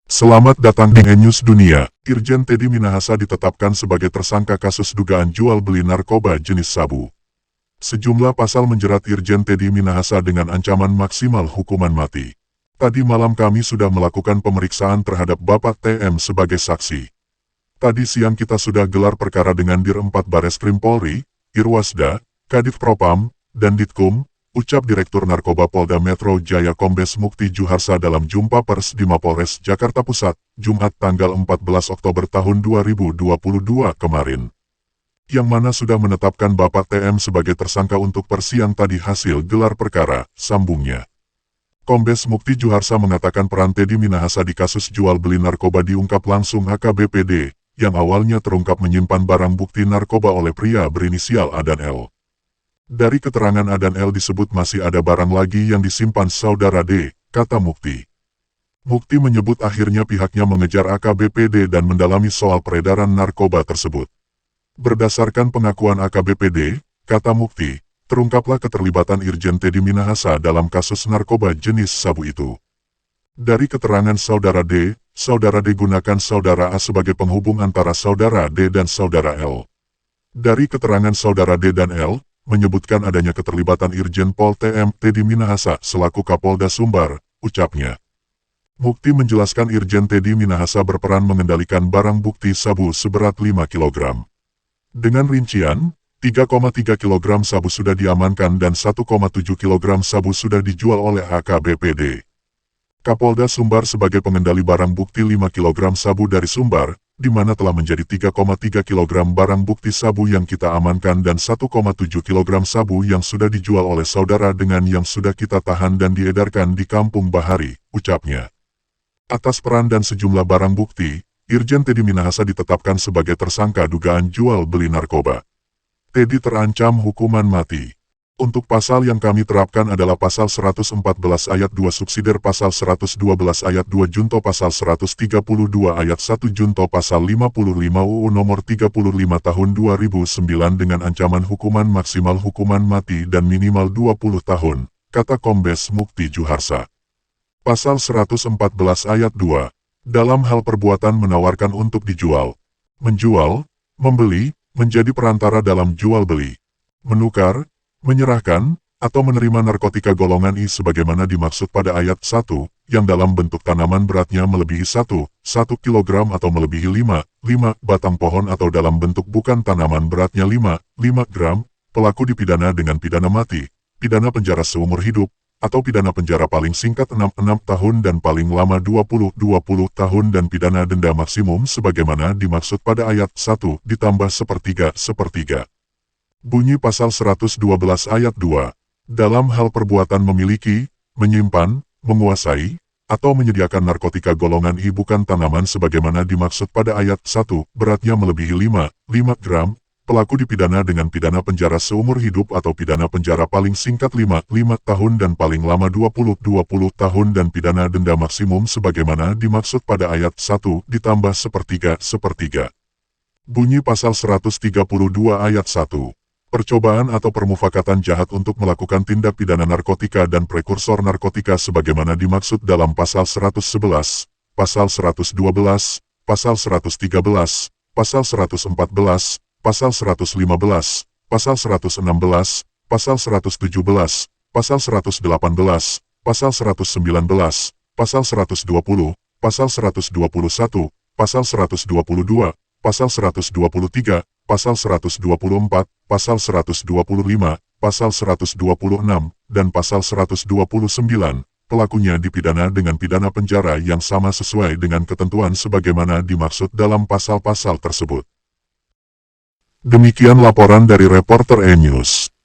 Selamat datang di E-News Dunia. Irjen Teddy Minahasa ditetapkan sebagai tersangka kasus dugaan jual beli narkoba jenis sabu. Sejumlah pasal menjerat Irjen Teddy Minahasa dengan ancaman maksimal hukuman mati. Tadi malam kami sudah melakukan pemeriksaan terhadap Bapak TM sebagai saksi. Tadi siang kita sudah gelar perkara dengan Dir 4 Bareskrim Polri, Irwasda, Kadif Propam, dan Ditkum, ucap Direktur Narkoba Polda Metro Jaya Kombes Mukti Juharsa dalam jumpa pers di Mapolres Jakarta Pusat, Jumat tanggal 14 Oktober tahun 2022 kemarin. Yang mana sudah menetapkan Bapak TM sebagai tersangka untuk persiang tadi hasil gelar perkara, sambungnya. Kombes Mukti Juharsa mengatakan peran Teddy Minahasa di kasus jual beli narkoba diungkap langsung AKBPD, yang awalnya terungkap menyimpan barang bukti narkoba oleh pria berinisial A dan L. Dari keterangan A dan L disebut masih ada barang lagi yang disimpan saudara D, kata Mukti. Mukti menyebut akhirnya pihaknya mengejar AKBPD dan mendalami soal peredaran narkoba tersebut. Berdasarkan pengakuan AKBPD, kata Mukti, terungkaplah keterlibatan Irjen Teddy Minahasa dalam kasus narkoba jenis sabu itu. Dari keterangan saudara D gunakan saudara A sebagai penghubung antara saudara D dan saudara L. Dari keterangan saudara D dan L, menyebutkan adanya keterlibatan Irjen Pol TM Teddy Minahasa selaku Kapolda Sumbar, ucapnya. Mukti menjelaskan Irjen Teddy Minahasa berperan mengendalikan barang bukti sabu seberat 5 kg. Dengan rincian, 3,3 kg sabu sudah diamankan dan 1,7 kg sabu sudah dijual oleh AKBPD. Kapolda Sumbar sebagai pengendali barang bukti 5 kg sabu dari Sumbar, di mana telah menjadi 3,3 kg barang bukti sabu yang kita amankan dan 1,7 kg sabu yang sudah dijual oleh saudara dengan yang sudah kita tahan dan diedarkan di Kampung Bahari, ucapnya. Atas peran dan sejumlah barang bukti, Irjen Teddy Minahasa ditetapkan sebagai tersangka dugaan jual beli narkoba. Teddy terancam hukuman mati. Untuk pasal yang kami terapkan adalah pasal 114 ayat 2 subsidiar pasal 112 ayat 2 junto pasal 132 ayat 1 junto pasal 55 UU nomor 35 tahun 2009 dengan ancaman hukuman maksimal hukuman mati dan minimal 20 tahun, kata Kombes Mukti Juharsa. Pasal 114 ayat 2, dalam hal perbuatan menawarkan untuk dijual, menjual, membeli, menjadi perantara dalam jual beli, menukar, menyerahkan, atau menerima narkotika golongan I sebagaimana dimaksud pada ayat 1, yang dalam bentuk tanaman beratnya melebihi 1 kg atau melebihi 5 batang pohon atau dalam bentuk bukan tanaman beratnya 5 gram, pelaku dipidana dengan pidana mati, pidana penjara seumur hidup, atau pidana penjara paling singkat 6 tahun dan paling lama 20 tahun dan pidana denda maksimum sebagaimana dimaksud pada ayat 1 ditambah sepertiga. Bunyi pasal 112 ayat 2, dalam hal perbuatan memiliki, menyimpan, menguasai, atau menyediakan narkotika golongan I bukan tanaman sebagaimana dimaksud pada ayat 1, beratnya melebihi 5 gram, pelaku dipidana dengan pidana penjara seumur hidup atau pidana penjara paling singkat 5 tahun dan paling lama 20 tahun dan pidana denda maksimum sebagaimana dimaksud pada ayat 1 ditambah sepertiga. Bunyi pasal 132 ayat 1. Percobaan atau permufakatan jahat untuk melakukan tindak pidana narkotika dan prekursor narkotika sebagaimana dimaksud dalam pasal 111, pasal 112, pasal 113, pasal 114, pasal 115, pasal 116, pasal 117, pasal 118, pasal 119, pasal 120, pasal 121, pasal 122, pasal 123, pasal 124, pasal 125, pasal 126, dan pasal 129, pelakunya dipidana dengan pidana penjara yang sama sesuai dengan ketentuan sebagaimana dimaksud dalam pasal-pasal tersebut. Demikian laporan dari reporter E-News.